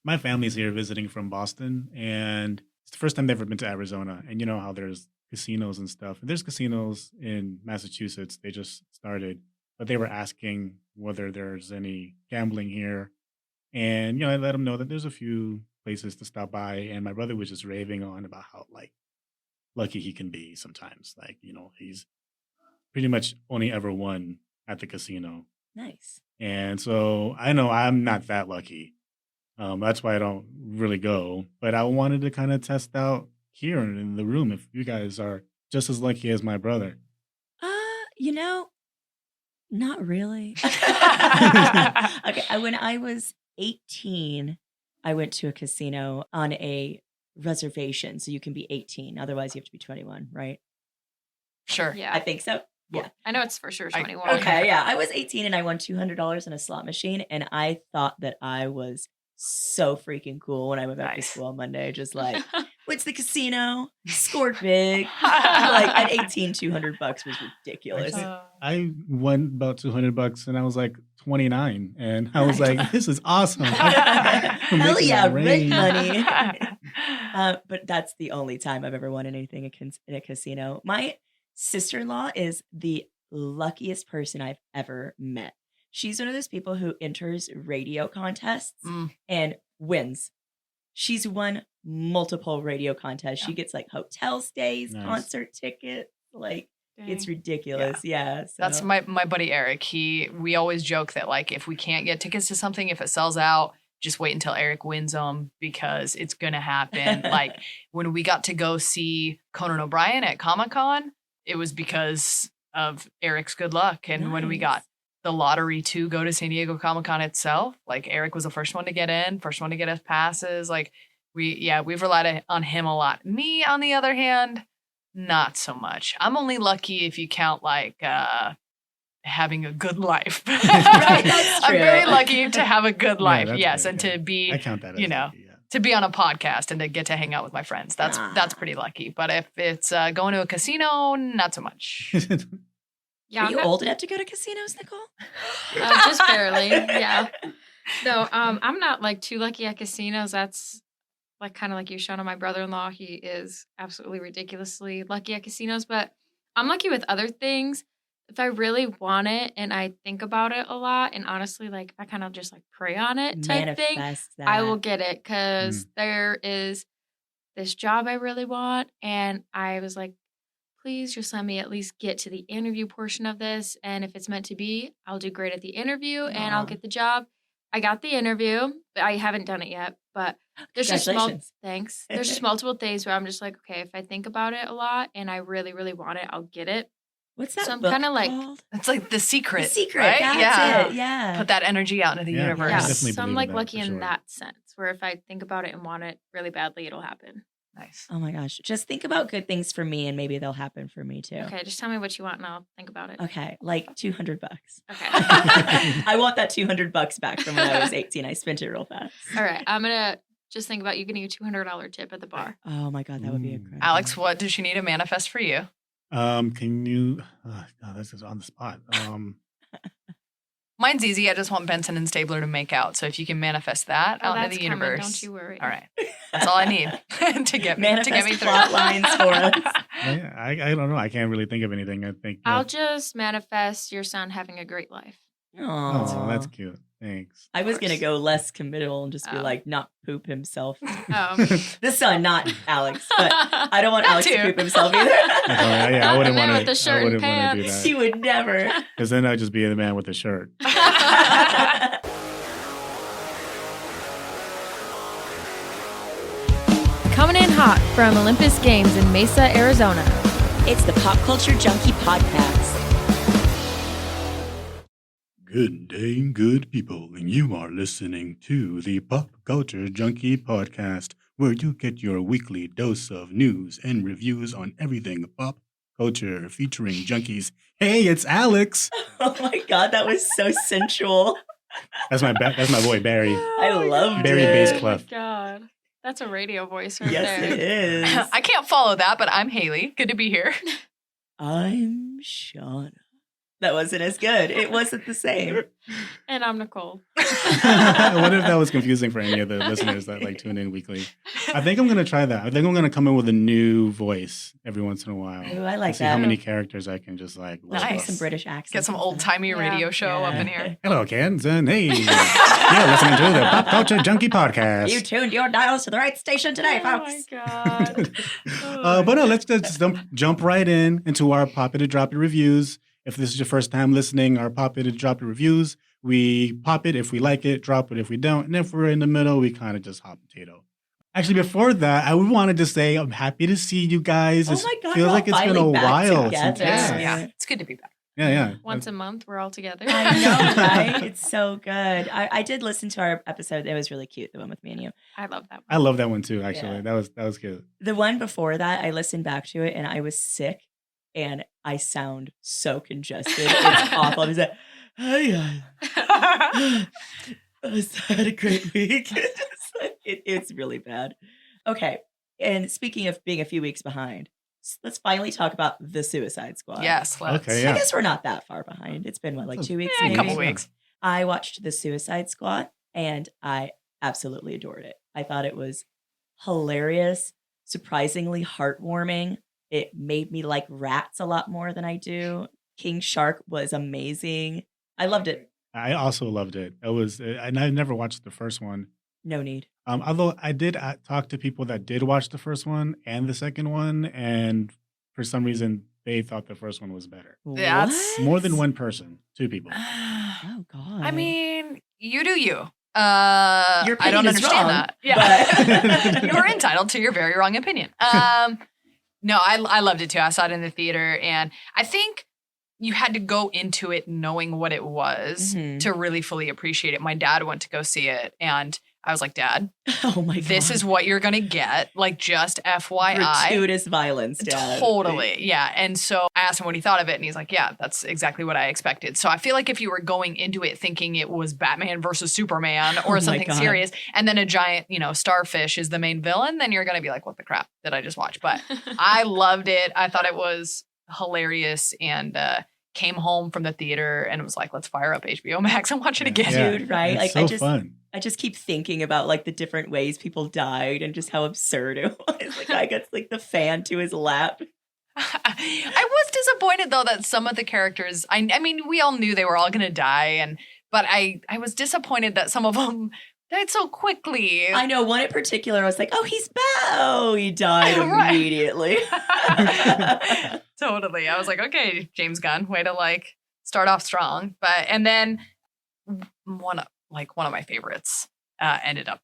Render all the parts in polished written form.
my family's here visiting from Boston, and it's the first time they've ever been to Arizona. And you know how there's casinos and stuff. And there's casinos in Massachusetts. They just started, but they were asking whether there's any gambling here. And I let them know that there's a few places to stop by. And my brother was just raving on about how like lucky he can be sometimes. Like he's pretty much only ever won at the casino. Nice. And so I know I'm not that lucky. That's why I don't really go. But I wanted to kind of test out here in the room if you guys are just as lucky as my brother. Not really. Okay, when I was 18, I went to a casino on a reservation, so you can be 18. Otherwise, you have to be 21, right? Sure. Yeah. I think so. Yeah. I know it's for sure 21. Okay, yeah. I was 18 and I won $200 in a slot machine, and I thought that I was so freaking cool when I went back to school on Monday. Just like, what's the casino? Scored big. Like at 18, $200 was ridiculous. I won about $200 and I was like 29, and I was like, "This is awesome!" Hell yeah, rent money. But that's the only time I've ever won anything in a casino. My sister-in-law is the luckiest person I've ever met. She's one of those people who enters radio contests and wins. She's won multiple radio contests. She gets like hotel stays, concert tickets. Like, it's ridiculous. Yeah. So. That's my buddy Eric. We always joke that like if we can't get tickets to something, if it sells out, just wait until Eric wins them because it's gonna happen. Like when we got to go see Conan O'Brien at Comic-Con, it was because of Eric's good luck. And when we got the lottery to go to San Diego Comic-Con itself, like Eric was the first one to get in, first one to get us passes. Like we've relied on him a lot. Me, on the other hand, not so much. I'm only lucky if you count like having a good life. Right, that's true. I'm very lucky to have a good life. that's yes, good, and yeah. to be, I count that as lucky, yeah. to be on a podcast and to get to hang out with my friends. That's pretty lucky. But if it's going to a casino, not so much. Yeah, Are you old enough to go to casinos, Nicole? Just barely. Yeah. No, I'm not like too lucky at casinos. That's like kind of like you, Shauna, my brother-in-law. He is absolutely ridiculously lucky at casinos, but I'm lucky with other things. If I really want it and I think about it a lot, and honestly, like I kind of just like pray on it type thing, That. I will get it because there is this job I really want, and I was like, please just let me at least get to the interview portion of this. And if it's meant to be, I'll do great at the interview and I'll get the job. I got the interview, but I haven't done it yet. But there's just thanks. There's just multiple things where I'm just like, okay, if I think about it a lot and I really, really want it, I'll get it. What's that? So I'm book kind of like, called? It's like The Secret. The Secret. Right? That's it. Yeah. Put that energy out into the universe. yeah. definitely So I'm believe like in that, lucky for in sure. that sense, where if I think about it and want it really badly, it'll happen. Nice. Oh my gosh. Just think about good things for me and maybe they'll happen for me too. Okay, just tell me what you want and I'll think about it. Okay. Like $200. Okay. I want that $200 back from when I was 18. I spent it real fast. All right. I'm going to just think about you getting a $200 tip at the bar. Oh my God. That would be incredible. Alex, what does she need to manifest for you? Can you? No, this is on the spot. Mine's easy. I just want Benson and Stabler to make out. So if you can manifest that out into the universe. Don't you worry. All right. That's all I need to get me through. plot lines for us. I don't know. I can't really think of anything. I think. I'll just manifest your son having a great life. Oh, that's cute. Thanks. I was going to go less committal and just be like, not poop himself. The son, not Alex. But I don't want Alex to poop himself either. Yeah, I wouldn't want to. With the shirt and pants. He would never. Because then I'd just be the man with the shirt. Coming in hot from Olympus Games in Mesa, Arizona. It's the Pop Culture Junkie Podcast. Good day, good people, and you are listening to the Pop Culture Junkie Podcast, where you get your weekly dose of news and reviews on everything pop culture, featuring junkies. Hey, it's Alex. Oh my God, that was so sensual. That's my boy Barry. I love Barry it. Bass Clef. God. That's a radio voice right Yes, there. it is. I can't follow that, but I'm Hayley. Good to be here. I'm Shauna. That wasn't as good. It wasn't the same. And I'm Nicole. I wonder if that was confusing for any of the listeners that like tune in weekly. I think I'm going to try that. I think I'm going to come in with a new voice every once in a while. Ooh, I like see that. how many characters I can just like. Nice. Try some British accents. Get some old-timey radio show up in here. Hello, kids, and hey, you're listening to the Pop Culture Junkie Podcast. You tuned your dials to the right station today, folks. Oh my God. But no, let's just jump right into our Pop It and Drop It reviews. If this is your first time listening, our Pop It and Drop It reviews, we pop it if we like it, drop it if we don't, and if we're in the middle, we kind of just hot potato. Actually, before that, I would wanted to say I'm happy to see you guys. Oh my God, feels like it's been a while since. Yeah, it's good to be back. Yeah. Once a month, we're all together. I know, right? It's so good. I did listen to our episode. It was really cute, the one with me and you. I love that one. I love that one too, actually. Yeah. That was good. The one before that, I listened back to it and I was sick and I sound so congested. It's awful. I was like, hi, I had a great week. It's really bad. Okay. And speaking of being a few weeks behind, let's finally talk about The Suicide Squad. Yes, let's. Okay, yeah. I guess we're not that far behind. It's been, what, like 2 weeks? A maybe? couple weeks. I watched The Suicide Squad and I absolutely adored it. I thought it was hilarious, surprisingly heartwarming. It made me like rats a lot more than I do. King Shark was amazing. I loved it. I also loved it. It was, and I never watched the first one. No need. Although I did talk to people that did watch the first one and the second one, and for some reason they thought the first one was better. That's- More than one person, 2 people. Oh God. I mean, you do you. Your I opinion don't is understand wrong, that. Yeah. but- You're entitled to your very wrong opinion. No, I loved it too. I saw it in the theater, and I think you had to go into it knowing what it was Mhm. to really fully appreciate it. My dad went to go see it, and I was like, Dad, Oh my God. this is what you're going to get. Like, just FYI. gratuitous violence, Dad. Totally. Yeah. And so I asked him what he thought of it, and he's like, yeah, that's exactly what I expected. So I feel like if you were going into it thinking it was Batman versus Superman Oh or my something God. serious, and then a giant, starfish is the main villain, then you're going to be like, what the crap did I just watch? But I loved it. I thought it was hilarious, and came home from the theater and was like, let's fire up HBO Max and watch it again. Yeah. Dude, right? It's Like, so fun. I just keep thinking about like the different ways people died and just how absurd it was. Like I got like the fan to his lap. I was disappointed though that some of the characters, I mean, we all knew they were all going to die, but I was disappointed that some of them died so quickly. I know one in particular. I was like, oh, he's Bow. He died Right. immediately. Totally. I was like, okay, James Gunn, way to like start off strong. And then one of my favorites ended up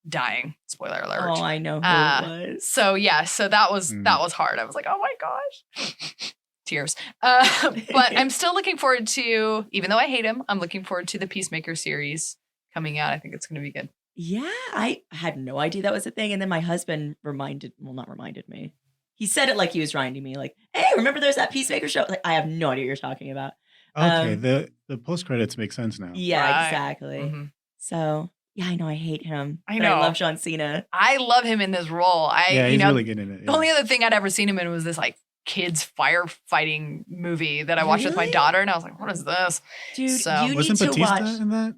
dying. Spoiler alert. Oh, I know who it was. So yeah, so that was hard. I was like, oh my gosh. Tears. But I'm still looking forward to, even though I hate him, I'm looking forward to the Peacemaker series coming out. I think it's going to be good. Yeah, I had no idea that was a thing. And then my husband not reminded me. He said it like he was reminding me, like, hey, remember there's that Peacemaker show? Like, I have no idea what you're talking about. Okay, the post credits make sense now. Yeah, Right. exactly. Mhm. So, yeah, I know I hate him. I but know. I love John Cena. I love him in this role. Yeah, he's really good in it. The only other thing I'd ever seen him in was this like kids firefighting movie that I watched with my Really? daughter, and I was like, what is this? Dude, So- you Wasn't need to Batista watch. in that?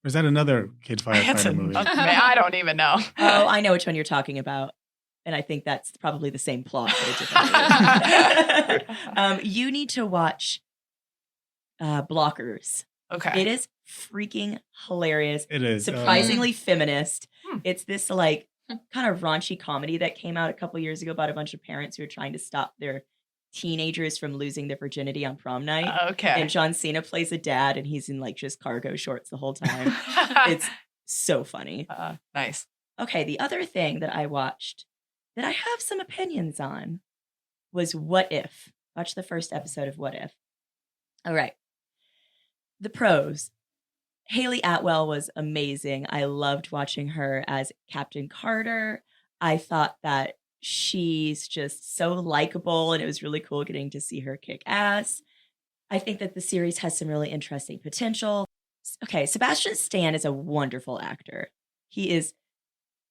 Or is that another kid That's firefighter movie? I don't even know. Oh, I know which one you're talking about. And I think that's probably the same plot. But a different movie. You need to watch Blockers. Okay. It is freaking hilarious. It is. Surprisingly feminist. Hmm. It's this like kind of raunchy comedy that came out a couple years ago about a bunch of parents who are trying to stop their teenagers from losing their virginity on prom night. Okay. And John Cena plays a dad and he's in like just cargo shorts the whole time. It's so funny. Nice. Okay, the other thing that I watched that I have some opinions on was What If. Watch the first episode of What If. All right. The pros. Hayley Atwell was amazing. I loved watching her as Captain Carter. I thought that she's just so likable, and it was really cool getting to see her kick ass. I think that the series has some really interesting potential. Okay, Sebastian Stan is a wonderful actor. He is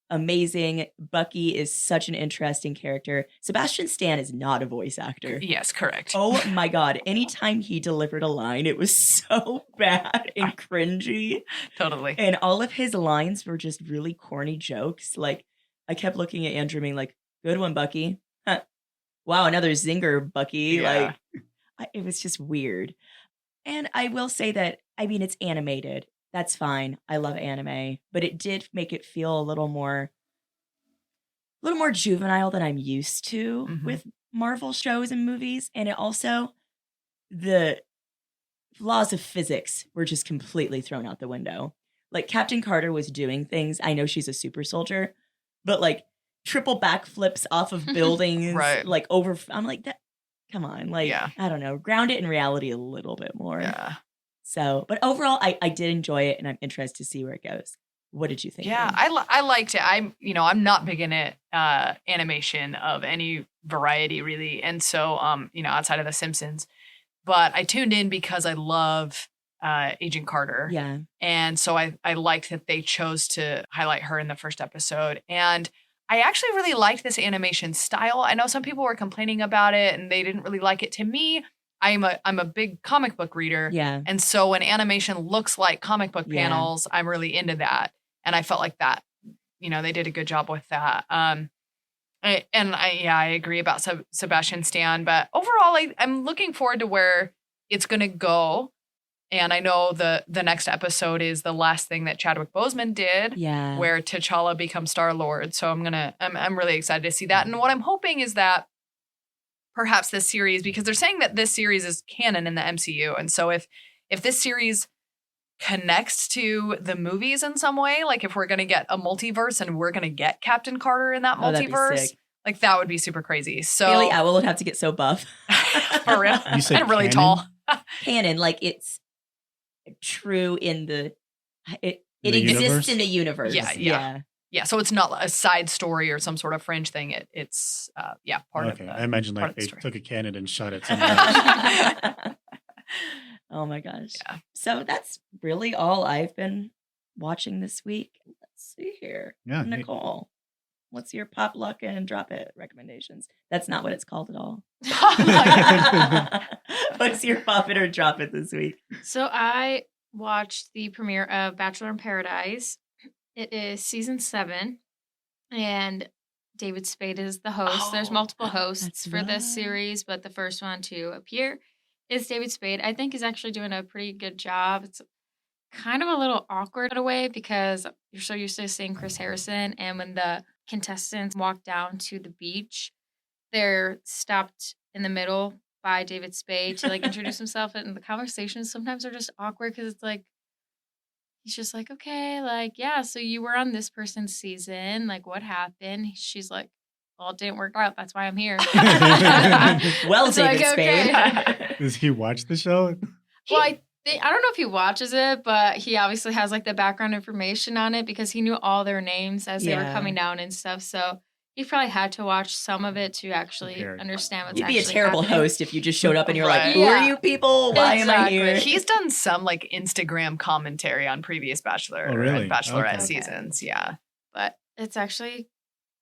amazing. Bucky is such an interesting character. Sebastian Stan is not a voice actor. Yes, correct. Oh my God. Anytime he delivered a line, it was so bad and cringy. Totally. And all of his lines were just really corny jokes. Like, I kept looking at Andrew being like, good one, Bucky. Huh. Wow, another zinger, Bucky. Yeah. It was just weird. And I will say that, I mean, it's animated. That's fine. I love anime, but it did make it feel a little more juvenile than I'm used to with Marvel shows and movies. And it also, the laws of physics were just completely thrown out the window. Like, Captain Carter was doing things. I know she's a super soldier, but like triple backflips off of buildings, Right. like over. I'm like, that. Come on, like, I don't know, ground it in reality a little bit more. Yeah. So, but overall, I did enjoy it, and I'm interested to see where it goes. What did you think? Yeah, I liked it. I'm not big into animation of any variety really, and so outside of The Simpsons, but I tuned in because I love Agent Carter. Yeah, and so I liked that they chose to highlight her in the first episode, and I actually really liked this animation style. I know some people were complaining about it, and they didn't really like it. To me, I'm a big comic book reader. Yeah. And so when animation looks like comic book panels, I'm really into that. And I felt like that, they did a good job with that. I agree about Sebastian Stan, but overall, I'm looking forward to where it's going to go. And I know the next episode is the last thing that Chadwick Boseman did, where T'Challa becomes Star-Lord. So I'm really excited to see that. And what I'm hoping is that perhaps this series, because they're saying that this series is canon in the MCU. And so if this series connects to the movies in some way, like if we're going to get a multiverse and we're going to get Captain Carter in that multiverse, like that would be super crazy. So Hayley Owl would have to get so buff. For real. You said and really canon? tall. Canon, like it's true in it The exists universe? in the universe. Yeah, so it's not a side story or some sort of fringe thing. It's part of the I imagine part like of the they story. took a cannon and shot it somewhere else. Oh my gosh. Yeah. So that's really all I've been watching this week. Let's see here. Yeah, hey. Nicole, what's your pop, luck, and drop it recommendations? That's not what it's called at all. What's your pop it or drop it this week? So I watched the premiere of Bachelor in Paradise. It is season 7, and David Spade is the host. There's multiple hosts for this series, but the first one to appear is David Spade. I think he's actually doing a pretty good job. It's kind of a little awkward in a way because you're so used to seeing Chris Harrison, and when the contestants walk down to the beach, they're stopped in the middle by David Spade to like introduce himself, and the conversations sometimes are just awkward because it's like he's just like, okay, like, yeah, so you were on this person's season, like what happened? She's like, well, it didn't work out, that's why I'm here. Well, It's David like, Spade. okay. Does he watch the show? Well, I don't know if he watches it, but he obviously has like the background information on it because he knew all their names as they were coming down and stuff. So he probably had to watch some of it to actually understand what's You'd be actually a terrible happening. host if you just showed up and you're Right. like, who are you people? Why am I Exactly. here? He's done some like Instagram commentary on previous Bachelor and Bachelorette seasons. Yeah. But it's actually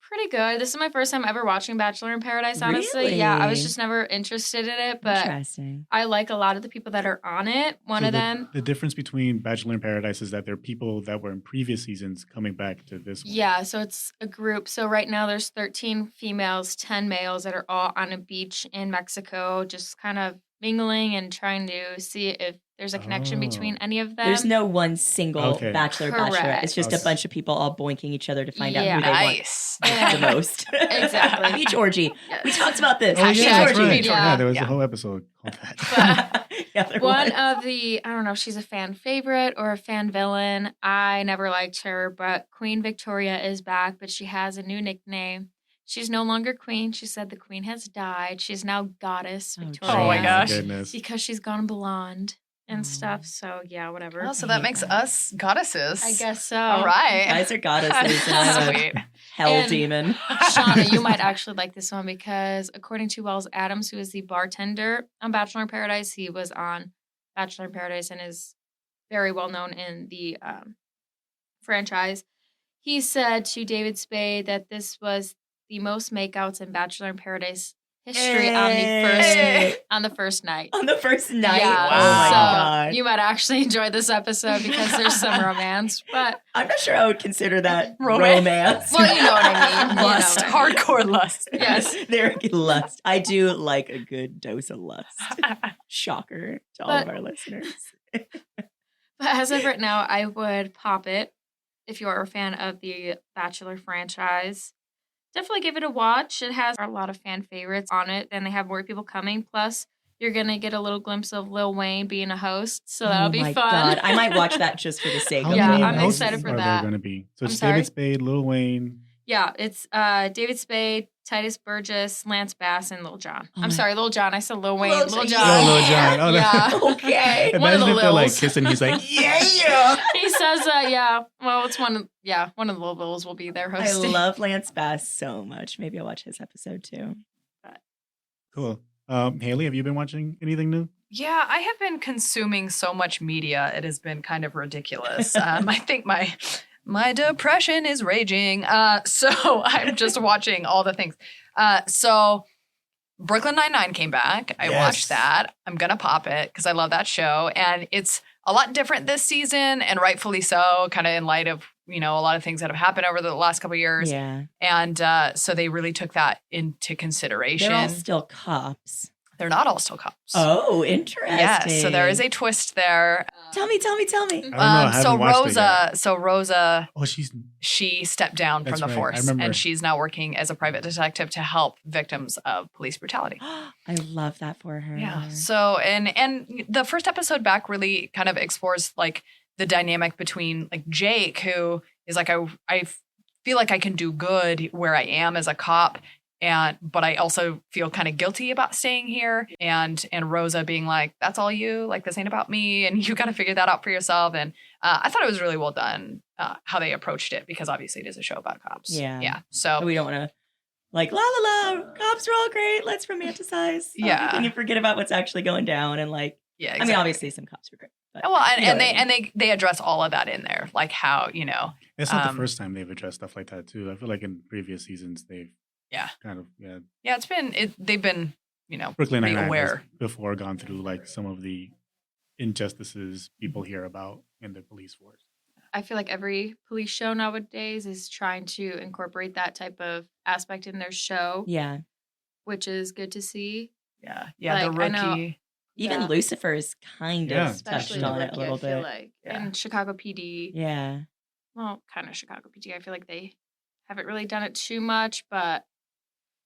pretty good. This is my first time ever watching Bachelor in Paradise, honestly. Really? Yeah, I was just never interested in it, but Interesting. I like a lot of the people that are on it. One of them. The difference between Bachelor in Paradise is that there are people that were in previous seasons coming back to this one. Yeah, so it's a group. So right now there's 13 females, 10 males that are all on a beach in Mexico, just kind of mingling and trying to see if there's a connection between any of them. There's no one single bachelor, bachelorette. Correct. It's just a bunch of people all boinking each other to find out Yeah. who they Nice. want the most. Exactly. Beach orgy. We talked about this. Oh, Beach yeah, that's orgy. right. Yeah. Yeah, there was Yeah. a whole episode called that. Yeah, there One was. of the, I don't know if she's a fan favorite or a fan villain. I never liked her, but Queen Victoria is back, but she has a new nickname. She's no longer queen. She said the queen has died. She's now goddess Victoria. Oh my gosh. Goodness. Because she's gone blonde and stuff. So yeah, whatever. Oh, so that makes us goddesses. I guess so. All right. Guys are goddesses. And I'm a Sweet. hell And- demon. Shauna, you might actually like this one because according to Wells Adams, who is the bartender on Bachelor in Paradise, he was on Bachelor in Paradise and is very well known in the franchise. he said to David Spade that this was the most makeouts in Bachelor in Paradise history on the first night. On the first night? Yeah. Oh my God. You might actually enjoy this episode because there's some romance, but I'm not sure I would consider that romance. Well, you know what I mean. Lust. Hardcore lust. Yes. There, lust. I do like a good dose of lust. Shocker to all of our listeners. But as of right now, I would pop it if you're a fan of the Bachelor franchise. Definitely give it a watch. It has a lot of fan favorites on it, and they have more people coming. Plus, you're going to get a little glimpse of Lil Wayne being a host, so that'll be fun. God. I might watch that just for the sake of it. How many I'm hosts excited for are that. there going to be? So it's sorry? David Spade, Lil Wayne. Yeah, it's David Spade, Titus Burgess, Lance Bass, and Lil Jon. Oh I'm my- sorry, Lil Jon. I said Lil Wayne. Lil Lil Jon. Jon. Oh, Lil Jon. Oh, no. Yeah. Okay. One of Imagine the if they're like Lils. kissing. He's like, He says, yeah. Well, it's one of the Lil Bills will be there I hosting. love Lance Bass so much. Maybe I'll watch his episode too. cool. Hayley, have you been watching anything new? Yeah, I have been consuming so much media. It has been kind of ridiculous. I think my depression is raging. So I'm just watching all the things. So Brooklyn Nine-Nine came back. I watched that. I'm going to pop it because I love that show. And it's a lot different this season, and rightfully so, kind of in light of, a lot of things that have happened over the last couple of years. Yeah. And so they really took that into consideration. They're all still cops. They're not all still cops. Oh, interesting. Yes, so there is a twist there. Tell me. I don't know. I haven't watched it yet. Rosa, Oh, she stepped down from That's the right. I force, remember. and she's now working as a private detective to help victims of police brutality. I love that for her. Yeah. So and the first episode back really kind of explores like the dynamic between like Jake, who is like I feel like I can do good where I am as a cop. But I also feel kind of guilty about staying here, and Rosa being like, that's all you, like, this ain't about me, and you got to figure that out for yourself. And I thought it was really well done how they approached it, because obviously it is a show about cops. Yeah. So we don't want to like la la la. Cops are all great. Let's romanticize. Yeah. And you forget about what's actually going down. And like, yeah, I exactly. mean, obviously some cops are great. But Well, and you know what I they mean. and they address all of that in there, like how It's not the first time they've addressed stuff like that too. I feel like in previous seasons they've kind of they've been Brooklyn pretty Nine-Nine aware. has before gone through like some of the injustices people hear about in the police force. I feel like every police show nowadays is trying to incorporate that type of aspect in their show, Yeah. which is good to see. The Like, I know- rookie. Even Yeah. Lucifer's kind Yeah. of touched Especially on the it a rookie, little I feel bit. like. Yeah. And Chicago PD. Yeah. Well, kind of Chicago PD. I feel like they haven't really done it too much, but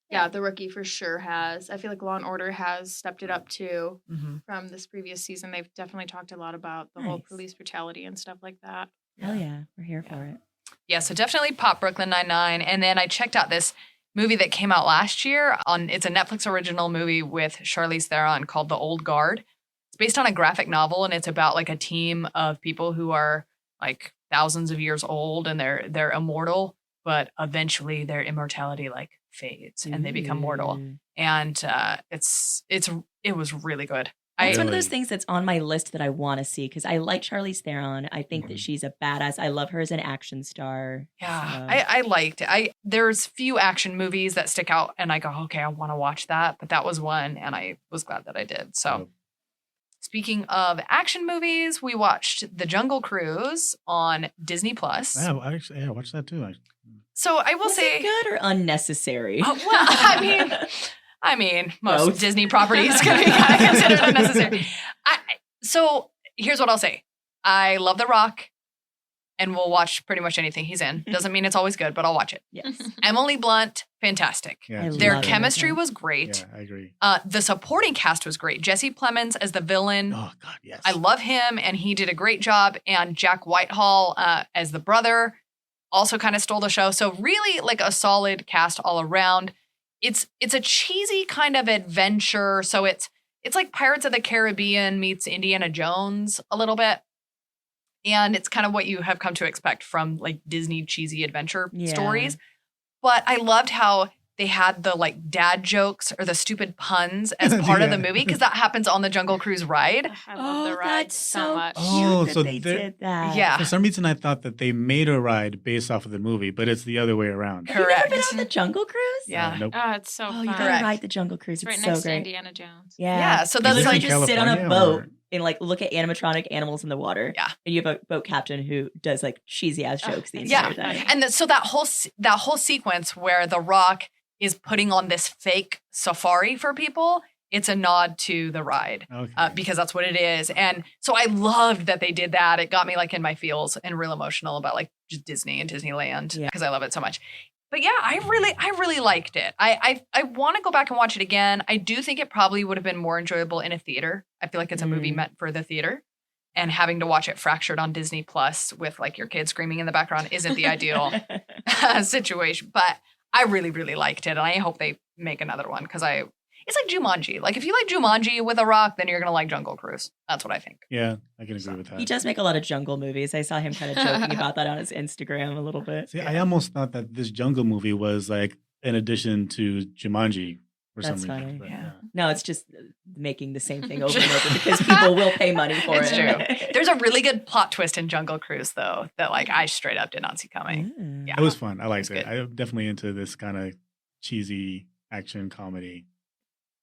yeah, the rookie for sure has. I feel like Law and Order has stepped it up too Mhm. from this previous season. They've definitely talked a lot about the whole Nice. police brutality and stuff like that. Hell yeah. We're here for it. Yeah, so definitely pop Brooklyn Nine-Nine. And then I checked out this movie that came out last year. It's a Netflix original movie with Charlize Theron called The Old Guard. It's based on a graphic novel, and it's about like a team of people who are like thousands of years old, and they're immortal, but eventually their immortality like fades and they become mortal. Ooh. And it was really good. It's one of Really? those things that's on my list that I want to see because I like Charlize Theron. I think that she's a badass. I love her as an action star. Yeah, So- I liked it. There's few action movies that stick out, and I go, okay, I want to watch that. But that was one, and I was glad that I did. So, speaking of action movies, we watched The Jungle Cruise on Disney Plus. I watched that too. So I will Was say, it good or unnecessary? well, I mean, most Both. Disney properties can be kind of considered unnecessary. So here's what I'll say: I love The Rock, and we'll watch pretty much anything he's in. Doesn't mean it's always good, but I'll watch it. Yes. Emily Blunt, fantastic. Yeah, I it's Their love really chemistry Emily was great. Yeah, I agree. The supporting cast was great. Jesse Plemons as the villain. Oh God, yes. I love him, and he did a great job. And Jack Whitehall as the brother also kind of stole the show. So really, like a solid cast all around. It's a cheesy kind of adventure. So it's like Pirates of the Caribbean meets Indiana Jones a little bit. And it's kind of what you have come to expect from like Disney cheesy adventure Yeah. stories. But I loved how they had the like dad jokes or the stupid puns as part of the movie because that happens on the Jungle Cruise ride. I love the ride that's so much. Oh, cute so that they they're- did that. Yeah. For some reason, I thought that they made a ride based off of the movie, but it's the other way around. Have you never been Correct. on the Jungle Cruise? Yeah. Nope. Oh, it's so Oh, fun. you gotta Correct. ride the Jungle Cruise. It's right It's next so to great. Indiana Jones. Yeah, so You that's literally like just sit on a California, boat or- and like look at animatronic animals in the water. Yeah. And you have a boat captain who does like cheesy ass jokes the yeah. entire time. And so that whole sequence where The Rock is putting on this fake safari for people, it's a nod to the ride. Okay. Because that's what it is. And so I loved that they did that. It got me like in my feels and real emotional about like just Disney and Disneyland Yeah. because I love it so much. But yeah, I really liked it. I want to go back and watch it again. I do think it probably would have been more enjoyable in a theater. I feel like it's a movie meant for the theater. And having to watch it fractured on Disney Plus with like your kid screaming in the background isn't the ideal situation. But I really, really liked it. And I hope they make another one because it's like Jumanji. Like if you like Jumanji with a rock, then you're going to like Jungle Cruise. That's what I think. Yeah, I can agree with that. He does make a lot of jungle movies. I saw him kind of joking about that on his Instagram a little bit. See, I almost thought that this Jungle movie was like an addition to Jumanji for That's some reason. funny. But, Yeah. No, it's just making the same thing over and over because people will pay money for It's it. There's a really good plot twist in Jungle Cruise, though, that like I straight up did not see coming. Mm. Yeah. It was fun. I liked It's it. good. I'm definitely into this kind of cheesy action comedy.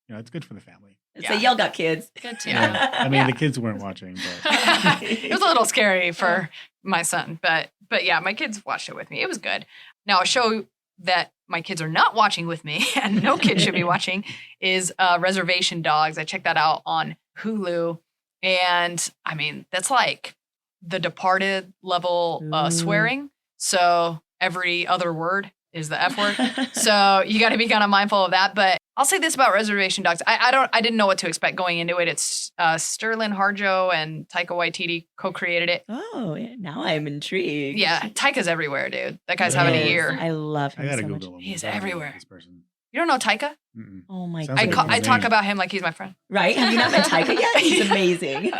You know, it's good for the family. So y'all got kids. Good to Yeah. know. I mean, the kids weren't watching, but It was a little scary for my son, but yeah, my kids watched it with me. It was good. Now, a show that my kids are not watching with me and no kid should be watching is Reservation Dogs. I checked that out on Hulu, and I mean that's like The Departed level Ooh. swearing. So every other word is the F word. So you got to be kind of mindful of that. But I'll say this about Reservation Dogs. I didn't know what to expect going into it. It's Sterling Harjo and Taika Waititi co-created it. Oh, yeah, now I'm intrigued. Yeah, Taika's everywhere, dude. That guy's having a Yes. year. I love him I gotta so much. Google him. He's I don't know everywhere. This person. You don't know Taika? Mm-mm. Oh my Sounds I, like god. a I talk name. about him like he's my friend. Right? Have you not met Taika yet? He's amazing.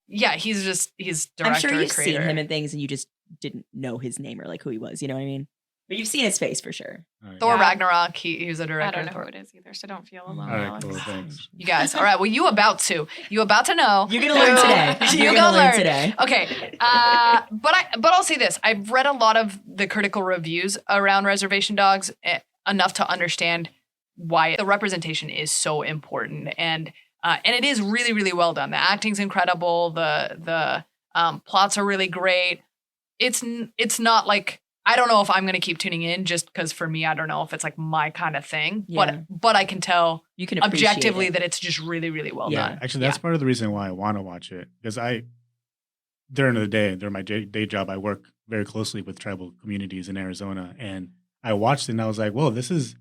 Yeah, he's director I'm sure and you've creator. seen him in things and you just didn't know his name or like who he was. You know what I mean? But you've seen his face for sure. All right. Thor Yeah. Ragnarok. He was a I director. don't know of who Thor. it is either, so don't feel alone, All right, Alex. cool. Thanks. You guys. All right. Well, you about to know. You're gonna learn today. You're You're gonna learn today. Okay. But I'll say this. I've read a lot of the critical reviews around Reservation Dogs enough to understand why the representation is so important, and it is really, really well done. The acting's incredible. The plots are really great. It's not like, I don't know if I'm going to keep tuning in just because for me, I don't know if it's like my kind of thing, Yeah. but I can tell You can appreciate objectively it. that it's just really, really well Yeah. done. Actually, that's part of the reason why I want to watch it because during the day, during my day job, I work very closely with tribal communities in Arizona, and I watched it and I was like, "Whoa, this is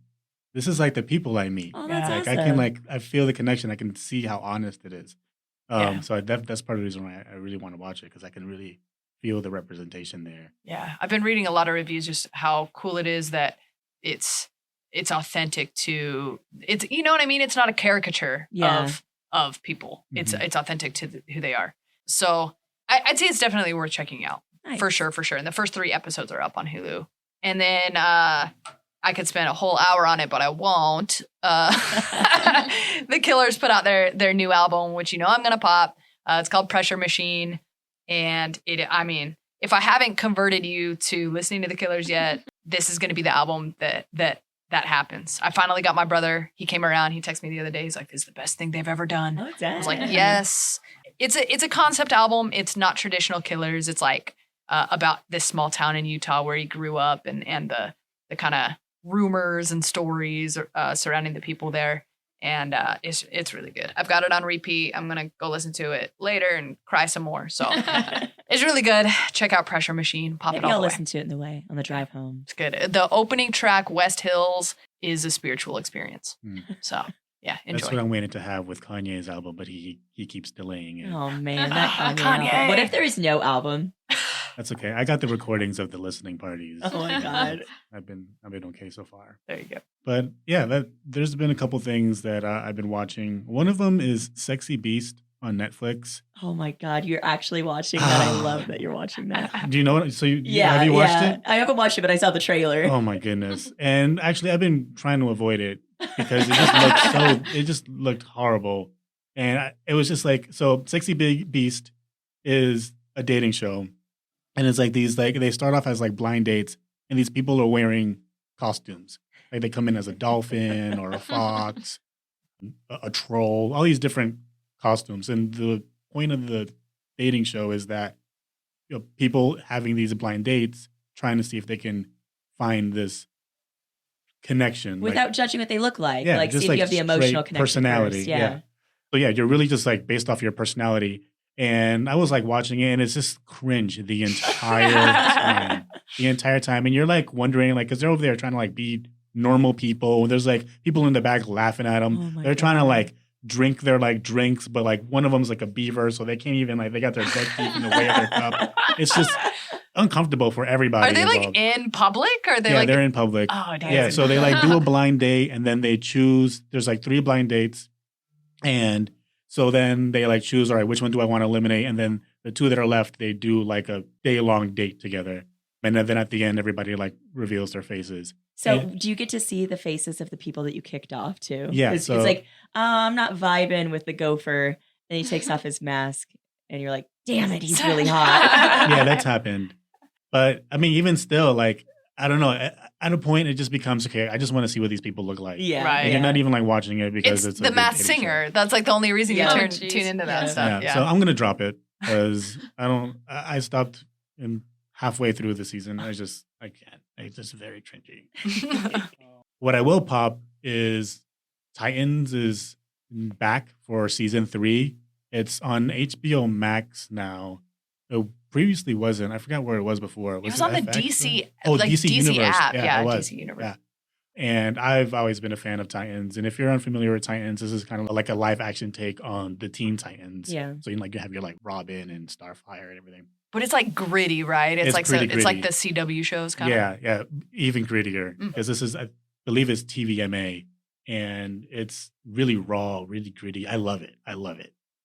like the people I meet. Oh, that's Like awesome. I feel the connection. I can see how honest it is. Yeah. So that's part of the reason why I really want to watch it because I can really feel the representation there. Yeah, I've been reading a lot of reviews just how cool it is that it's authentic to it's, you know what I mean? It's not a caricature Yeah. of people. It's Mhm. authentic to who they are. So I'd say it's definitely worth checking out. Nice. For sure. And the first 3 episodes are up on Hulu. And then I could spend a whole hour on it, but I won't. The Killers put out their new album, which I'm gonna pop. It's called Pressure Machine. And if I haven't converted you to listening to the Killers yet, this is going to be the album that happens. I finally got my brother. He came around. He texted me the other day. He's like, "This is the best thing they've ever done." Oh, I was like, "Yes." It's a concept album. It's not traditional Killers. It's like about this small town in Utah where he grew up and the kind of rumors and stories surrounding the people there. And it's really good. I've got it on repeat. I'm gonna go listen to it later and cry some more. So it's really good. Check out Pressure Machine. Pop Maybe it all I'll the way. listen to it in the way on the drive home. It's good. The opening track, West Hills, is a spiritual experience. Mm. So yeah, That's enjoy. what I'm waiting to have with Kanye's album, but he keeps delaying it. Oh man, that Kanye. Kanye. album. What if there is no album? That's okay. I got the recordings of the listening parties. Oh my god. I've been okay so far. There you go. But yeah, there's been a couple things that I've been watching. One of them is Sexy Beast. on Netflix. Oh my God, you're actually watching that. I love that you're watching that. Do you know what? So have you watched it? I haven't watched it, but I saw the trailer. Oh my goodness. And actually I've been trying to avoid it because it just looked horrible. And it was just like, so Sexy Big Beast is a dating show. And it's like these, like, they start off as like blind dates and these people are wearing costumes. Like they come in as a dolphin or a fox, a troll, all these different costumes. And the point of the dating show is that people having these blind dates, trying to see if they can find this connection. Without judging what they look like. Yeah, like, just see if like you have the emotional connection. Personality. First. Yeah. So yeah, you're really just like based off your personality. And I was like watching it and it's just cringe the entire time. The entire time. And you're like wondering, like, because they're over there trying to like be normal people. There's like people in the back laughing at them. They're trying to like drink their like drinks, but like one of them's like a beaver, so they can't even like, they got their dead teeth in the way of their cup. It's just uncomfortable for everybody. Are they involved. like in public? Or are they Yeah, they're in public. Oh, damn. Yeah, so they like do a blind date and then they choose, there's like 3 blind dates. And so then they like choose, all right, which one do I want to eliminate? And then the 2 that are left, they do like a day-long date together. And then at the end, everybody like reveals their faces. So do you get to see the faces of the people that you kicked off too? Yeah. It's like, I'm not vibing with the gopher. And he takes off his mask and you're like, damn it, he's really hot. Yeah, that's happened. But I mean, even still, like, I don't know. At a point, it just becomes, okay, I just want to see what these people look like. Yeah. Right. And you're not even like watching it because it's the Masked Singer. Show. That's like the only reason you tune into that stuff. Yeah. So I'm going to drop it because I stopped halfway through the season. I can't. It's just very cringy. What I will pop is Titans is back for season 3. It's on HBO Max now. It previously wasn't. I forgot where it was before. It was on the DC, DC Universe app. Yeah, it was. DC Universe. Yeah. And I've always been a fan of Titans. And if you're unfamiliar with Titans, this is kind of like a live action take on the Teen Titans. Yeah. So you have your like Robin and Starfire and everything. But it's like gritty, right? It's like gritty. It's like the CW shows kind of. Yeah, even grittier because this is, I believe, it's TVMA, and it's really raw, really gritty. I love it.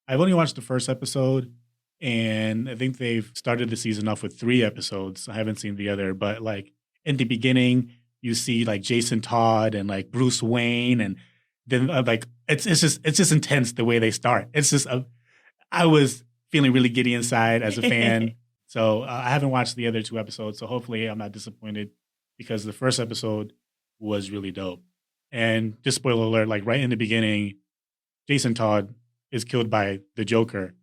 I've only watched the first episode, and I think they've started the season off with 3 episodes. I haven't seen the other, but like in the beginning, you see like Jason Todd and like Bruce Wayne, and then like it's just intense the way they start. It's just I was feeling really giddy inside as a fan. So I haven't watched the other 2 episodes. So hopefully I'm not disappointed because the first episode was really dope. And just spoiler alert, like right in the beginning, Jason Todd is killed by the Joker,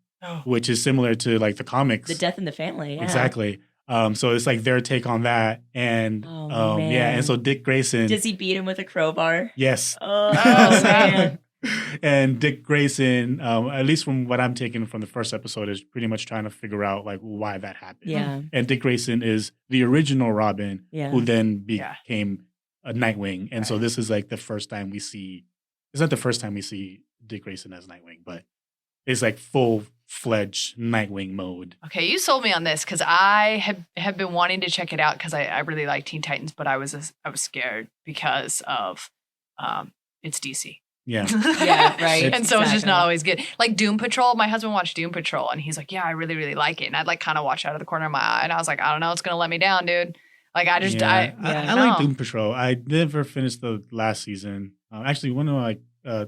which is similar to like the comics. The Death in the Family. Yeah. Exactly. So it's like their take on that. And and so Dick Grayson. Does he beat him with a crowbar? Yes. Oh man. And Dick Grayson, at least from what I'm taking from the first episode, is pretty much trying to figure out like why that happened. Yeah. And Dick Grayson is the original Robin, who then became a Nightwing. And so this is like the first time we see. It's not the first time we see Dick Grayson as Nightwing, but it's like full-fledged Nightwing mode. Okay, you sold me on this because I have been wanting to check it out because I really like Teen Titans, but I was scared because of it's DC. Yeah. Yeah, right. And so it's just not always good. Like Doom Patrol, my husband watched Doom Patrol and he's like, yeah, I really, really like it. And I'd like kind of watch out of the corner of my eye. And I was like, I don't know, it's going to let me down, dude. Like I just, I like Doom Patrol. I never finished the last season. Actually, one of my,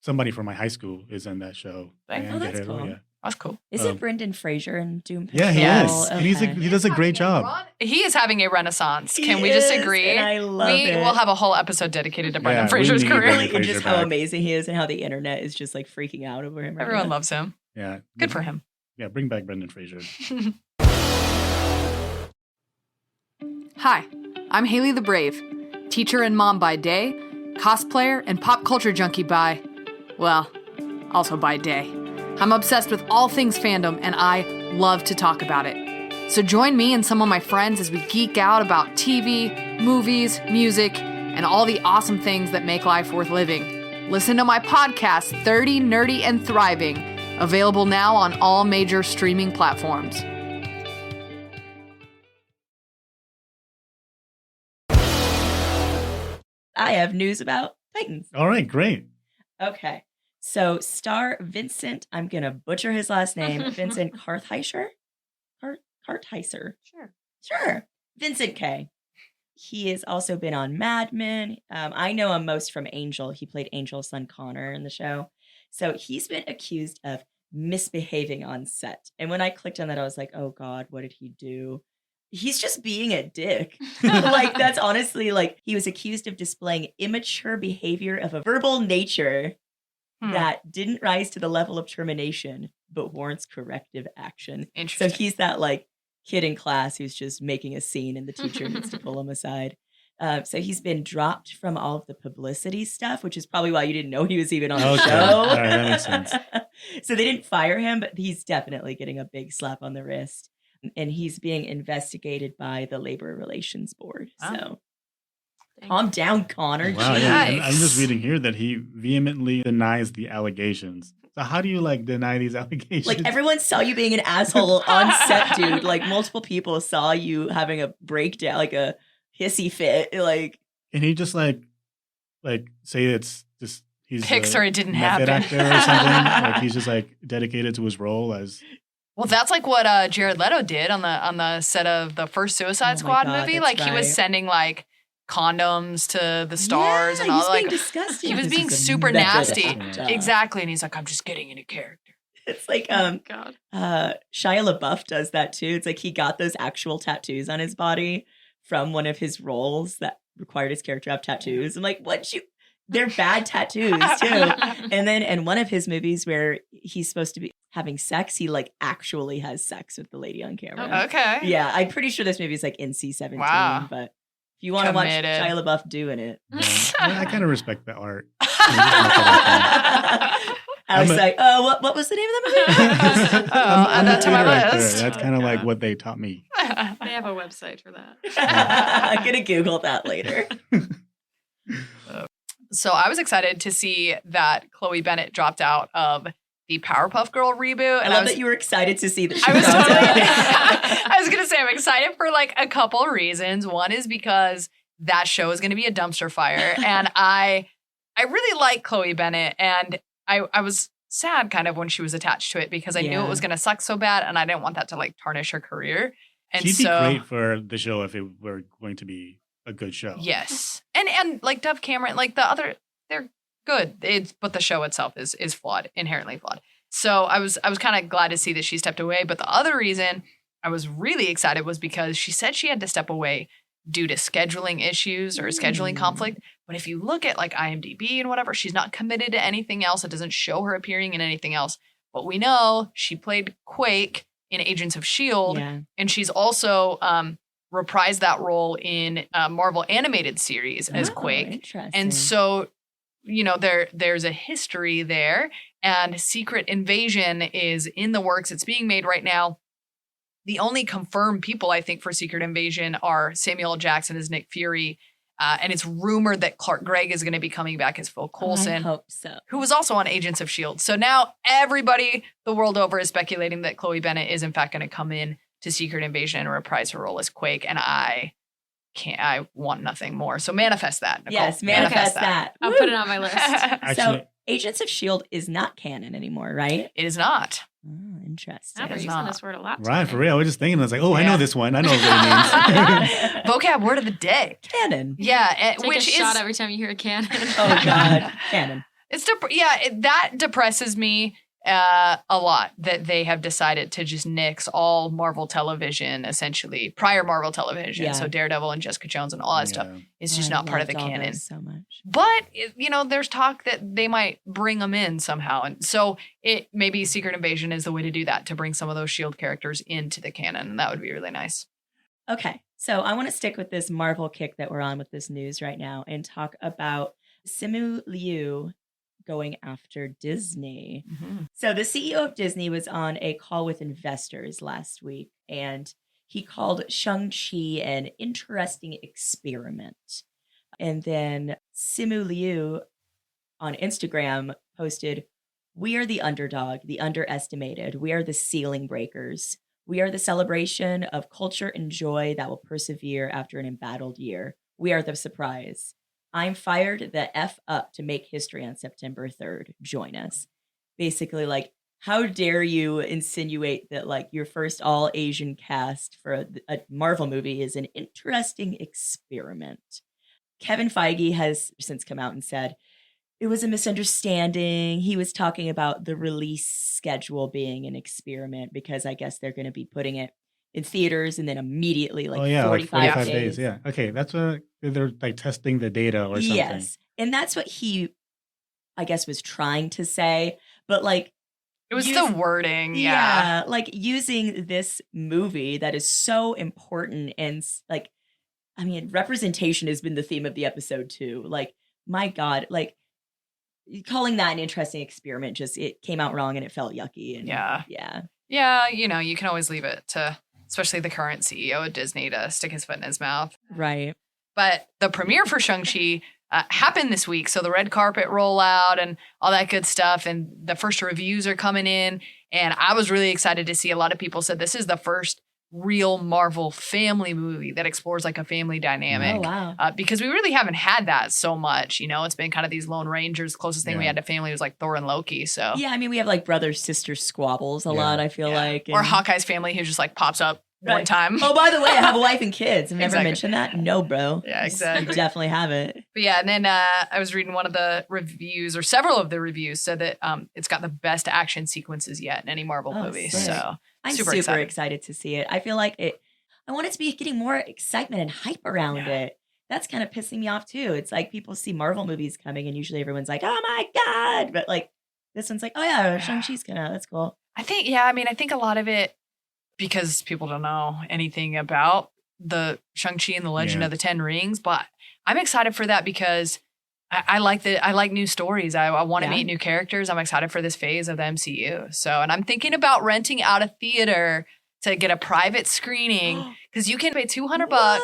somebody from my high school is in that show. That's cool. Yeah. That's cool. Is it Brendan Fraser in Doom Patrol? Yeah, he is. Okay. And he does a great job. He is having a renaissance. Can we He just is, agree? and I love we it. will have a whole episode dedicated to Brendan we Fraser's need career. Brendan And Fraser just how back. amazing he is and how the internet is just like freaking out over him. Right Everyone now. loves him. Yeah. Good for him. Yeah, bring back Brendan Fraser. Hi, I'm Hayley the Brave, teacher and mom by day, cosplayer and pop culture junkie by, well, also by day. I'm obsessed with all things fandom and I love to talk about it. So join me and some of my friends as we geek out about TV, movies, music, and all the awesome things that make life worth living. Listen to my podcast, 30 Nerdy and Thriving, available now on all major streaming platforms. I have news about Titans. All right, great. Okay. So star Vincent, I'm going to butcher his last name, Vincent Kartheiser? Kartheiser. Sure. Vincent K. He has also been on Mad Men. I know him most from Angel. He played Angel's son Connor in the show. So he's been accused of misbehaving on set. And when I clicked on that, I was like, oh God, what did he do? He's just being a dick. Like, that's honestly, like, he was accused of displaying immature behavior of a verbal nature that didn't rise to the level of termination, but warrants corrective action. So he's that, like, kid in class who's just making a scene and the teacher needs to pull him aside. So he's been dropped from all of the publicity stuff, which is probably why you didn't know he was even on the show. All right, that makes sense. So they didn't fire him, but he's definitely getting a big slap on the wrist. And he's being investigated by the Labor Relations Board. So calm down, Connor. Wow, yeah. I'm just reading here that he vehemently denies the allegations. So how do you like deny these allegations? Like, everyone saw you being an asshole on set, dude. Like, multiple people saw you having a breakdown, like a hissy fit. Like, can he just like say it's just he's Pixar, it didn't method happen actor or something? Like, he's just like dedicated to his role as. Well, that's like what Jared Leto did on the set of the first Suicide Squad movie. Like, he was sending like condoms to the stars and all. Like, disgusting. He was being super nasty. Exactly, and he's like, I'm just getting into character. It's like God. Shia LaBeouf does that too. It's like he got those actual tattoos on his body from one of his roles that required his character to have tattoos. I'm like, they're bad tattoos too. And then in one of his movies where he's supposed to be having sex, he like actually has sex with the lady on camera. Okay. Yeah, I'm pretty sure this movie is like NC-17. Wow. But if you want to watch Shia LaBeouf doing it, I kind of respect the art. I was like, oh, what was the name of that movie? Add that to my list. That's kind of like what they taught me. They have a website for that. I'm going to Google that later. So I was excited to see that Chloe Bennett dropped out of the Powerpuff Girl reboot. And I love that you were excited to see that she I was dropped totally, out. I was going to say, I'm excited for like a couple reasons. One is because that show is going to be a dumpster fire. And I really like Chloe Bennett. And I was sad kind of when she was attached to it because I knew it was going to suck so bad. And I didn't want that to like tarnish her career. And she'd be great for the show if it were going to be a good show. Yes. And like Dove Cameron, like the other, they're good. But the show itself is flawed, inherently flawed. So I was kind of glad to see that she stepped away. But the other reason I was really excited was because she said she had to step away due to scheduling issues or scheduling conflict. But if you look at like IMDb and whatever, she's not committed to anything else. It doesn't show her appearing in anything else. But we know she played Quake in Agents of S.H.I.E.L.D. And she's also reprised that role in a Marvel animated series as Quake. Interesting. And so, you know, there's a history there. And Secret Invasion is in the works. It's being made right now. The only confirmed people, I think, for Secret Invasion are Samuel L. Jackson as Nick Fury. And it's rumored that Clark Gregg is going to be coming back as Phil Coulson. I hope so. Who was also on Agents of S.H.I.E.L.D. So now everybody the world over is speculating that Chloe Bennett is in fact going to come in to Secret Invasion and reprise her role as Quake. And I want nothing more. So manifest that, Nicole. Yes, manifest that. I'll put it on my list. So Agents of S.H.I.E.L.D. is not canon anymore, right? It is not. Oh, interesting. We're using this word a lot. Right, for real. I was just thinking, I was like, I know this one. I know what it means. Vocab word of the day. Canon. Yeah. Take which a shot every time you hear a cannon. Oh, God. Canon. That depresses me a lot that they have decided to just nix all Marvel television, essentially prior Marvel television. Yeah. So Daredevil and Jessica Jones and all that stuff is just not part of the canon. So much. But there's talk that they might bring them in somehow, and so maybe Secret Invasion is the way to do that, to bring some of those S.H.I.E.L.D. characters into the canon, and that would be really nice. Okay, so I want to stick with this Marvel kick that we're on with this news right now and talk about Simu Liu going after Disney. Mm-hmm. So the CEO of Disney was on a call with investors last week, and he called Shang-Chi an interesting experiment. And then Simu Liu on Instagram posted, "We are the underdog, the underestimated. We are the ceiling breakers. We are the celebration of culture and joy that will persevere after an embattled year. We are the surprise. I'm fired the F up to make history on September 3rd. Join us. Basically, like, how dare you insinuate that, like, your first all Asian cast for a Marvel movie is an interesting experiment? Kevin Feige has since come out and said it was a misunderstanding. He was talking about the release schedule being an experiment because I guess they're going to be putting it in theaters and then immediately, like, 45 days. Yeah. Okay. That's what they're like testing the data or something. Yes. And that's what he, I guess, was trying to say. But, like, it was the wording. Yeah. Like, using this movie that is so important and, like, I mean, representation has been the theme of the episode too. Like, my God, like, calling that an interesting experiment, just, it came out wrong and it felt yucky. And yeah. You know, you can always leave it to, especially the current CEO of Disney, to stick his foot in his mouth. Right. But the premiere for Shang-Chi happened this week. So the red carpet rollout and all that good stuff. And the first reviews are coming in. And I was really excited to see a lot of people said this is the first real Marvel family movie that explores like a family dynamic. Oh, wow. Because we really haven't had that so much. You know, it's been kind of these Lone Rangers. The closest thing we had to family was like Thor and Loki. So yeah, I mean, we have like brother sister squabbles a lot, I feel like. Or Hawkeye's family who just like pops up one time. Oh, by the way, I have a wife and kids. I've never mentioned that. No, bro. Yeah, exactly. You definitely haven't. But yeah, and then I was reading one of the reviews, or several of the reviews said that it's got the best action sequences yet in any Marvel movie. Sick. So I'm super excited to see it. I feel like I want it to be getting more excitement and hype around it. That's kind of pissing me off too. It's like people see Marvel movies coming and usually everyone's like, oh my God. But like this one's like, oh yeah, Shang-Chi's coming out. That's cool. I think a lot of it, because people don't know anything about the Shang-Chi and the Legend of the Ten Rings, but I'm excited for that because I like new stories. I want to meet new characters. I'm excited for this phase of the MCU. So, and I'm thinking about renting out a theater to get a private screening because you can pay $200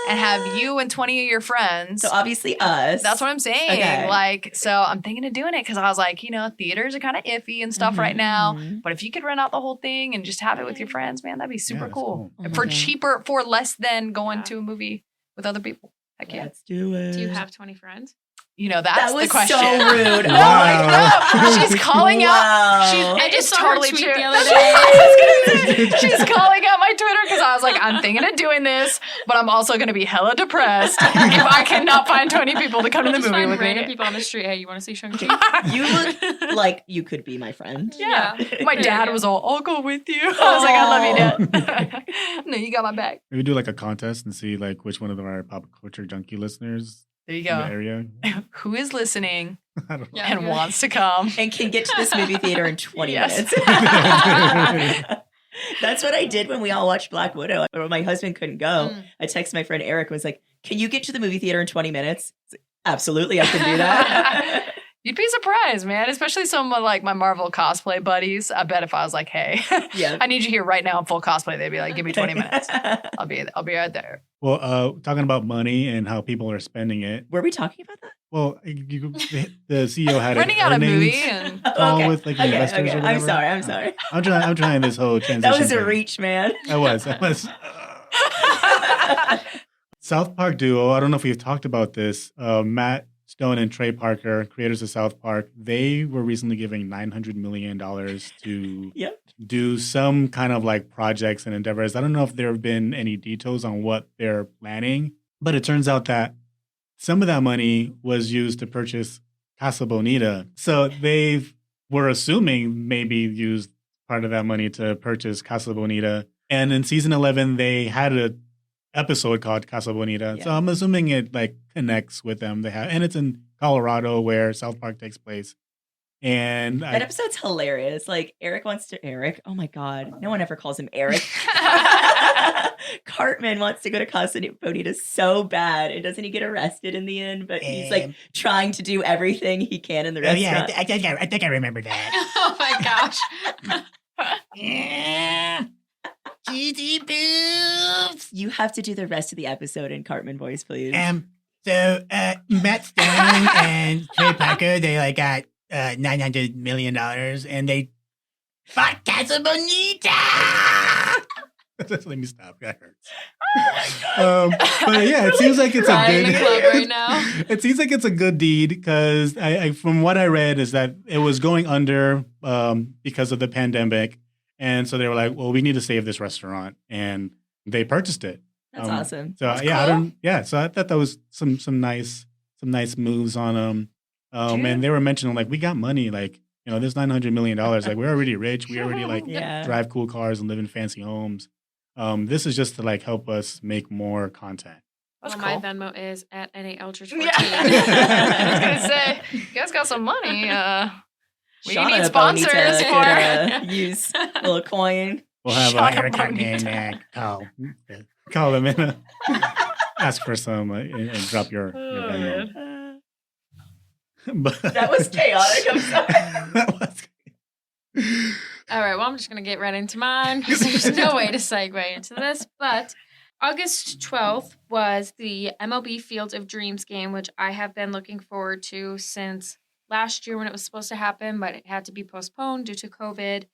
and have you and 20 of your friends. So obviously us. That's what I'm saying. Okay. Like, so I'm thinking of doing it because I was like, you know, theaters are kind of iffy and stuff right now. But if you could rent out the whole thing and just have it with your friends, man, that'd be super cool. For cheaper, for less than going to a movie with other people. Heck yeah. Let's do it. Do you have 20 friends? You know, that's the question. So rude. Oh my God. She's calling out. I just saw totally her tweet true. the other day. She's calling out my Twitter because I was like, I'm thinking of doing this, but I'm also going to be hella depressed if I cannot find 20 people to come to the movie with random me. people on the street. Hey, you want to see Shang-Chi? You look like you could be my friend. Yeah. My dad was all, I'll go with you. I was like, I love you, Dad. No, you got my back. Maybe do like a contest and see like which one of our pop culture junkie listeners there you in go. the area. Who is listening I don't know. and wants to come And can get to this movie theater in 20 minutes. That's what I did when we all watched Black Widow. When my husband couldn't go, I texted my friend Eric and was like, can you get to the movie theater in 20 minutes? Like, absolutely, I can do that. You'd be surprised, man. Especially some of like my Marvel cosplay buddies. I bet if I was like, hey, I need you here right now in full cosplay, they'd be like, give me 20 minutes. I'll be right there. Well, talking about money and how people are spending it. Were we talking about that? Well, the CEO had renting out a movie and call with like investors or whatever. I'm sorry. I'm trying this whole transition. That was a thing. reach, man. I was. South Park duo. I don't know if we've talked about this. Matt Stone and Trey Parker, creators of South Park, they were recently giving $900 million to do some kind of like projects and endeavors. I don't know if there have been any details on what they're planning, but it turns out that some of that money was used to purchase Casa Bonita. So they were assuming maybe used part of that money to purchase Casa Bonita. And in season 11, they had an episode called Casa Bonita. Yeah. So I'm assuming it like connects with them. And it's in Colorado where South Park takes place. And that episode's hilarious. Like Eric. Oh my God. No one ever calls him Eric. Cartman wants to go to Casa Bonita so bad. And doesn't he get arrested in the end? But he's like trying to do everything he can in the restaurant. Yeah, I think I remember that. Oh my gosh. Cheesy boobs. You have to do the rest of the episode in Cartman voice, please. So Matt Stone and Trey Parker, they like got $900 million and they bought Casa Bonita. Let me stop. That hurts. But yeah, it seems like it's a Crying in good. the club right now. It seems like it's a good deed because I from what I read is that it was going under because of the pandemic, and so they were like, well, we need to save this restaurant, and they purchased it. That's awesome. So That's yeah, cool. So I thought that was some nice moves on them. And they were mentioning like we got money, like there's $900 million. Like we're already rich. We already like Yeah. drive cool cars and live in fancy homes. This is just to like help us make more content. That's My cool. Venmo is at NA Eldridge 14. Yeah. I was gonna say, you guys got some money. We Shauna need sponsors Bonita for. could, use a little coin. We'll have Shauna Erica Bonita. and call them in. Ask for some and drop your Venmo. But That was chaotic. I'm sorry. that was. All right, well, I'm just going to get right into mine because there's no way to segue into this. But August 12th was the MLB Field of Dreams game, which I have been looking forward to since last year when it was supposed to happen, but it had to be postponed due to COVID.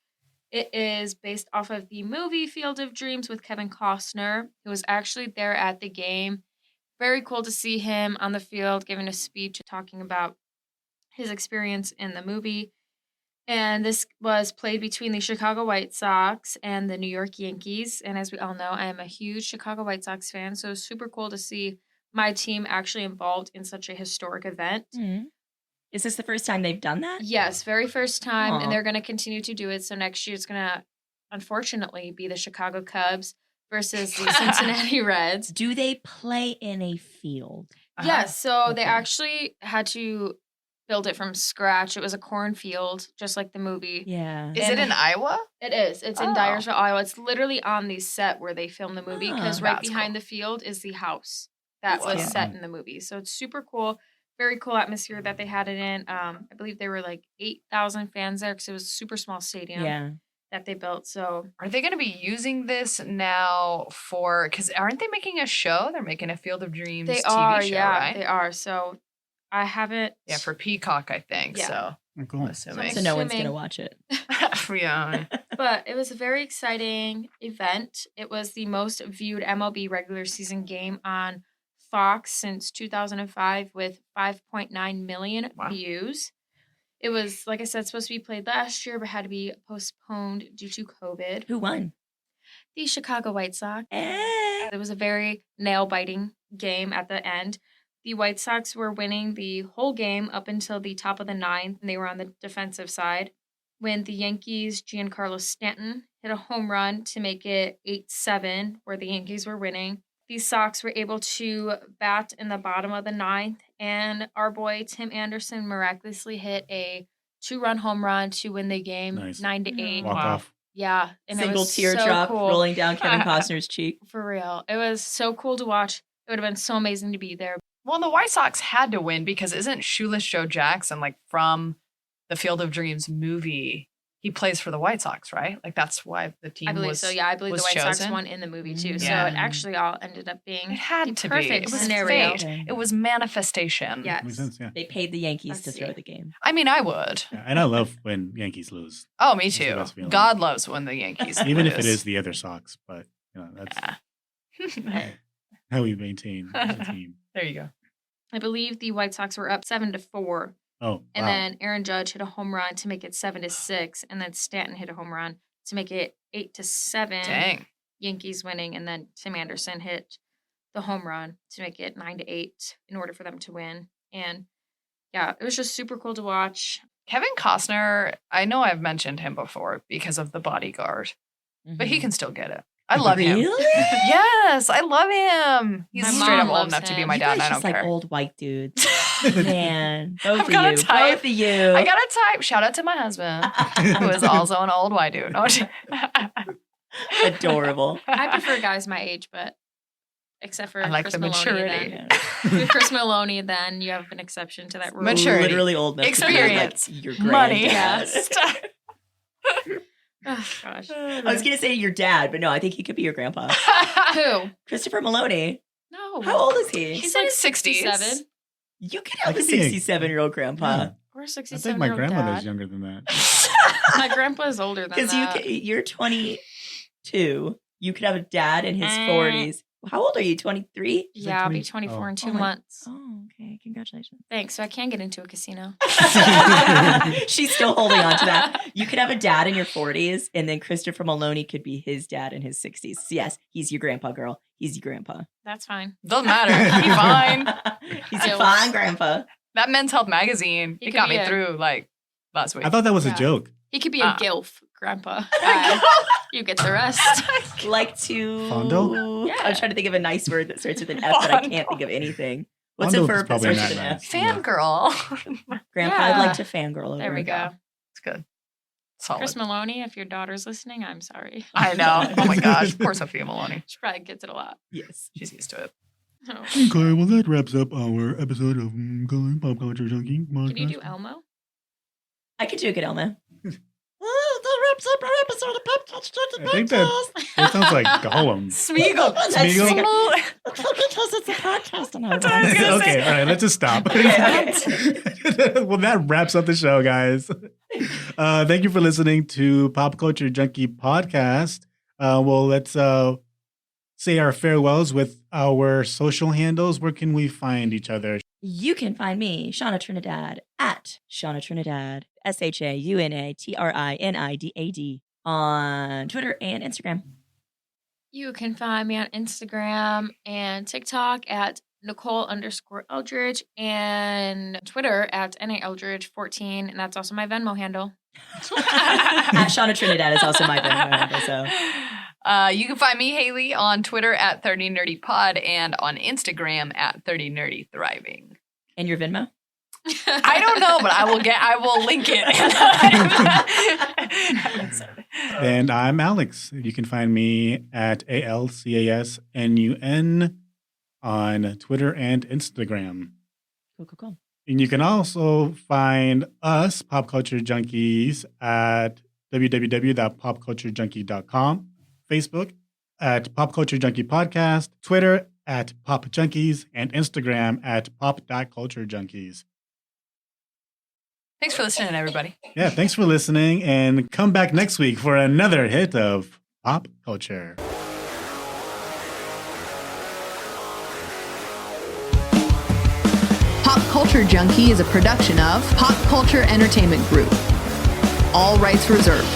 It is based off of the movie Field of Dreams with Kevin Costner, who was actually there at the game. Very cool to see him on the field giving a speech talking about his experience in the movie. And this was played between the Chicago White Sox and the New York Yankees. And as we all know, I am a huge Chicago White Sox fan, so it's super cool to see my team actually involved in such a historic event. Mm-hmm. Is this the first time they've done that? Yes, very first time, Aw. and they're going to continue to do it. So next year it's going to, unfortunately, be the Chicago Cubs versus the Cincinnati Reds. Do they play in a field? Yes, so they Okay. actually had to build it from scratch. It was a cornfield, just like the movie. Yeah. Is it in Iowa? It is. It's in Oh. Dyersville, Iowa. It's literally on the set where they filmed the movie because right That's behind cool. the field is the house that That's was cute. set in the movie. So it's super cool. Very cool atmosphere that they had it in. I believe there were like 8,000 fans there because it was a super small stadium Yeah. that they built. So Are they going to be using this now for? Because aren't they making a show? They're making a Field of Dreams they TV are, show, yeah, right? they are. So I haven't. Yeah, for Peacock, I think. Yeah. So Oh, cool. I'm assuming. So no one's Assuming- gonna watch it. Yeah. But it was a very exciting event. It was the most viewed MLB regular season game on Fox since 2005 with 5.9 million Wow. views. It was, like I said, supposed to be played last year, but had to be postponed due to COVID. Who won? The Chicago White Sox. Eh. It was a very nail-biting game at the end. The White Sox were winning the whole game up until the top of the ninth, and they were on the defensive side. When the Yankees' Giancarlo Stanton hit a home run to make it 8-7, where the Yankees were winning. The Sox were able to bat in the bottom of the ninth, and our boy Tim Anderson miraculously hit a 2-run home run to win the game, Nice. 9-8. Walk Wow. off. Yeah, and it Single was teardrop so cool. rolling down Kevin Costner's cheek. For real. It was so cool to watch. It would have been so amazing to be there. Well, the White Sox had to win because isn't Shoeless Joe Jackson like from the Field of Dreams movie? He plays for the White Sox, right? Like that's why the team I believe was. so. Yeah, I believe the was White Sox chosen? won in the movie too. So Yeah. it actually all ended up being It had the to be. perfect It was scenario. fate. Okay. It was manifestation. Yes. Makes sense, yeah. They paid the Yankees Let's to see. throw the game. I mean, I would. Yeah, and I love when Yankees lose, Oh, me That's the too. best feeling. God loves when the Yankees even if it lose. is the other Sox. But that's Yeah. how we maintain the team. There you go. I believe the White Sox were up 7-4. Oh, And wow. then Aaron Judge hit a home run to make it 7-6. And then Stanton hit a home run to make it 8-7. Dang. Yankees winning. And then Tim Anderson hit the home run to make it 9-8 in order for them to win. And yeah, it was just super cool to watch. Kevin Costner, I know I've mentioned him before because of The Bodyguard, but he can still get it. I love him. Really? Yes, I love him. He's My straight up mom old loves enough to be him. my You dad, and guys I just don't like care. old white dudes. Man, both I've of got a you. type. Both of you. I got a type. Shout out to my husband, who is also an old white dude. No, Adorable. I prefer guys my age, but except for I like Chris the Maloney, maturity. then. With Chris Maloney, then you have an exception to that rule. Maturity. Literally old enough. Experience. To be like your Money. granddad. Oh, gosh. I was gonna say your dad, but no, I think he could be your grandpa. Who? Christopher Maloney. No. How old is he? He's like 60s. 67 You could I have a could be a- 67-year-old grandpa. Yeah. or I 67 think my year old grandmother's dad. younger than that. My grandpa's older than Because that. you're 22. You could have a dad in his 40s. How old are you? 23? Yeah, I'll be 24 in 2 months. Oh, okay. Congratulations. Thanks. So I can get into a casino. She's still holding on to that. You could have a dad in your 40s, and then Christopher Maloney could be his dad in his 60s. So yes, he's your grandpa, girl. He's your grandpa. That's fine. Doesn't matter. He's fine. He's your fine grandpa. That Men's Health magazine, it got me through like last week. I thought that was a joke. He could be a gilf grandpa. You get the rest. Like to... Fondo? Yeah. I'm trying to think of a nice word that starts with an F, but I can't think of anything. What's a Fondo is verb that probably starts with not an nice. F? Fangirl. Grandpa, I'd like to fangirl over. There we go. It's good. Solid. Chris Maloney, if your daughter's listening, I'm sorry. I know. Oh my gosh. Poor Sophia Maloney. She probably gets it a lot. Yes. She's used to it. Oh. Okay, well, that wraps up our episode of Pop Culture Junkie. Can you do Elmo? I could do a good Elmo. That wraps up our episode of Pop Culture Junkie I think Podcast. that sounds like Gollum. Smeagol. Smeagol? Because it's a podcast and I Okay, all right, let's just stop. Okay. Well, that wraps up the show, guys. Thank you for listening to Pop Culture Junkie Podcast. Well, let's say our farewells with our social handles. Where can we find each other? You can find me, Shauna Trinidad, at Shauna Trinidad, ShaunaTrinidad, on Twitter and Instagram. You can find me on Instagram and TikTok at Nicole_Eldridge and Twitter at NAEldridge14. And that's also my Venmo handle. At Shauna Trinidad is also my Venmo handle. So. You can find me, Hayley, on Twitter at 30nerdypod and on Instagram at 30nerdythriving. And your Venmo? I don't know, but I will link it. And I'm Alex. You can find me at ALCASNUN on Twitter and Instagram. Cool. And you can also find us, Pop Culture Junkies, at www.popculturejunkie.com, Facebook at Pop Culture Junkie Podcast, Twitter at Pop Junkies, and Instagram at pop.culturejunkies. Thanks for listening, everybody. Yeah, thanks for listening, and come back next week for another hit of pop culture. Pop Culture Junkie is a production of Pop Culture Entertainment Group. All rights reserved.